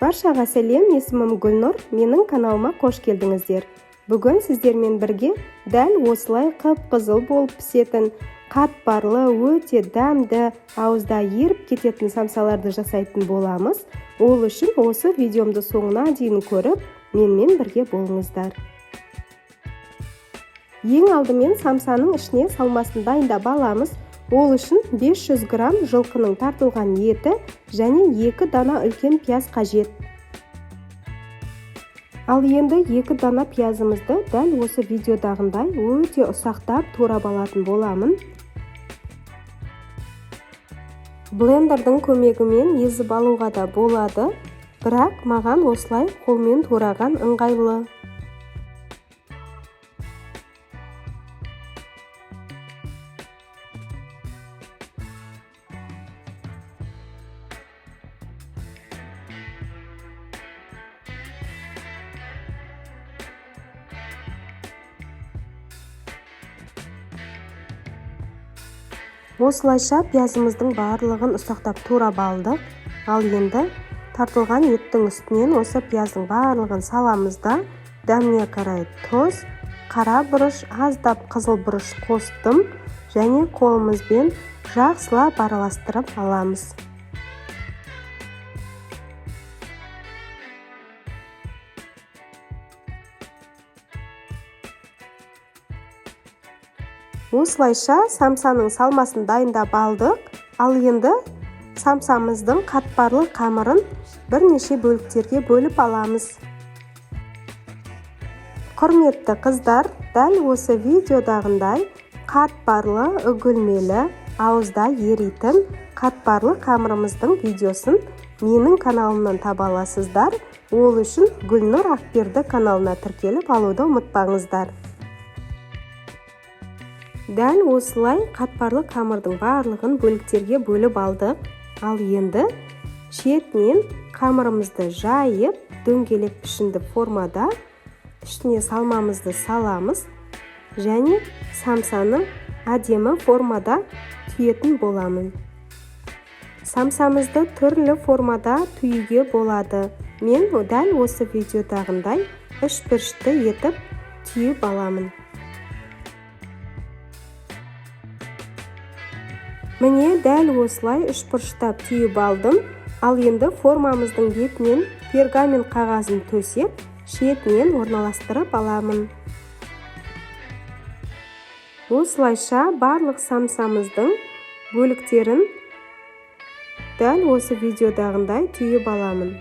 Баршаға сәлем, есімім Гүлнұр, менің каналыма қош келдіңіздер. Бүгін сіздермен бірге дәл осылай қып-қызыл болып пісетін, қатпарлы, өте дәмді, ауызда еріп кететін самсаларды жасайтын боламыз. Ол үшін осы видеомды соңына дейін көріп, менімен бірге болыңыздар. Ең алдымен самсаның ішіне салмасын дайындап аламыз. Ол үшін 500 грамм жылқының тартылған еті және 2 дана үлкен пияз қажет. Ал енді 2 дана пиязымызды дәл осы видеодағындай өте ұсақтап турап алатын боламын. Блендердің көмегімен езіп алуға да болады, бірақ маған осылай қолмен тураған ыңғайлы. Осылайша пиязымыздың барлығын ұсақтап турап алдық. Ал енді тартылған еттің үстінен осы пияздың барлығын саламыз да дәміне қарай тұз, қара бұрыш, аздап қызыл бұрыш қостым және қолымызбен жақсылап араластырып аламыз. Осылайша самсаның салмасын дайындап алдық. Ал енді самсамыздың қатпарлы қамырын бірнеше бөліктерге бөліп аламыз. Құрметті қыздар, дәл осы видеодағындай қатпарлы, үгілмелі, ауызда еритін қатпарлы қамырымыздың видеосын менің каналымнан таба аласыздар. Ол үшін Гүлнұр Ақберді каналына тіркеліп алуды ұмытпаңыздар. Дәл осылай қатпарлы қамырдың барлығын бөліктерге бөліп алдық. Ал енді шетінен қамырымызды жайып, дөңгелек пішінді формада ішіне салмамызды саламыз және самсаны әдемі формада түйетін боламын. Самсамызды түрлі формада түйуге болады. Мен дәл осы видеодағындай үшбұрышты етіп түйіп аламын. Міне дәл осылай үшбұрыштап түйіп алдым. Ал енді формамыздың бетінен пергамент қағазын төсеп, шетінен орналастырып аламын. Осылайша барлық самсамыздың бөліктерін дәл осы видеодағындай түйіп аламын.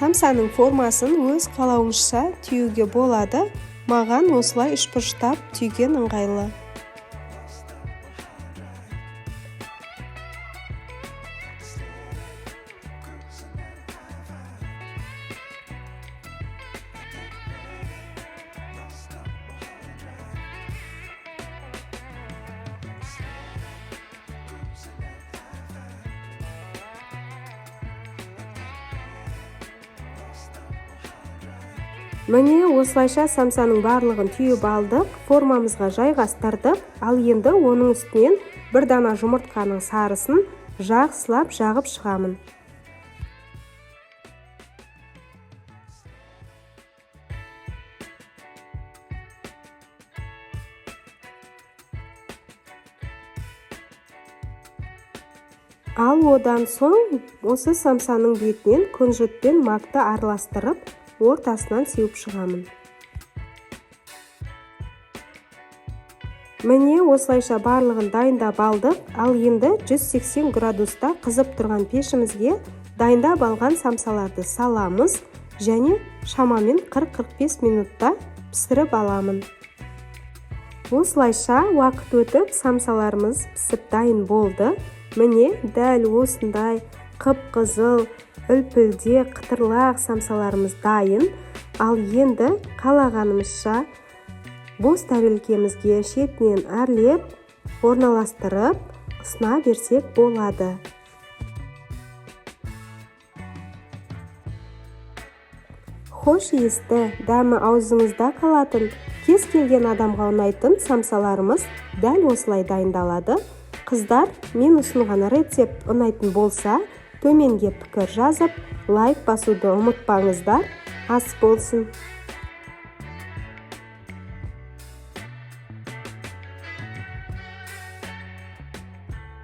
Самсаның формасын өз қалауыңызша түйуге болады. Маған осылай үшбұрыштап түйген ыңғайлы. Міне осылайша самсаның барлығын түйіп алдық, формамызға жайғастырдық. Ал енді оның үстінен бір дана жұмыртқаның сарысын жақсылап жағып шығамын. Ал одан соң осы самсаның бетінен күнжіт пен макты араластырып, ортасынан сеуіп шығамын. Міне осылайша барлығын дайындап алдық. Ал енді 180 градуста қызып тұрған пешімізге дайындап алған самсаларды саламыз және шамамен 40-45 минутта пісіріп аламын. Осылайша уақыт өтіп самсаларымыз пісіп дайын болды. Міне дәл осындай қып-қызыл, үлпілде қытырлақ самсаларымыз дайын. Ал енді қалағанымызша бос тәрелкемізге шетінен әрлеп орналастырып ысына берсек болады. Хош иісті, дәмі аузыңызда қалатын, кез келген адамға ұнайтын самсаларымыз дәл осылай дайындалады. Қыздар, мен ұсынған рецепт ұнайтын болса, төменге пікір жазып, лайк басуды ұмытпаңыздар. Ас болсын!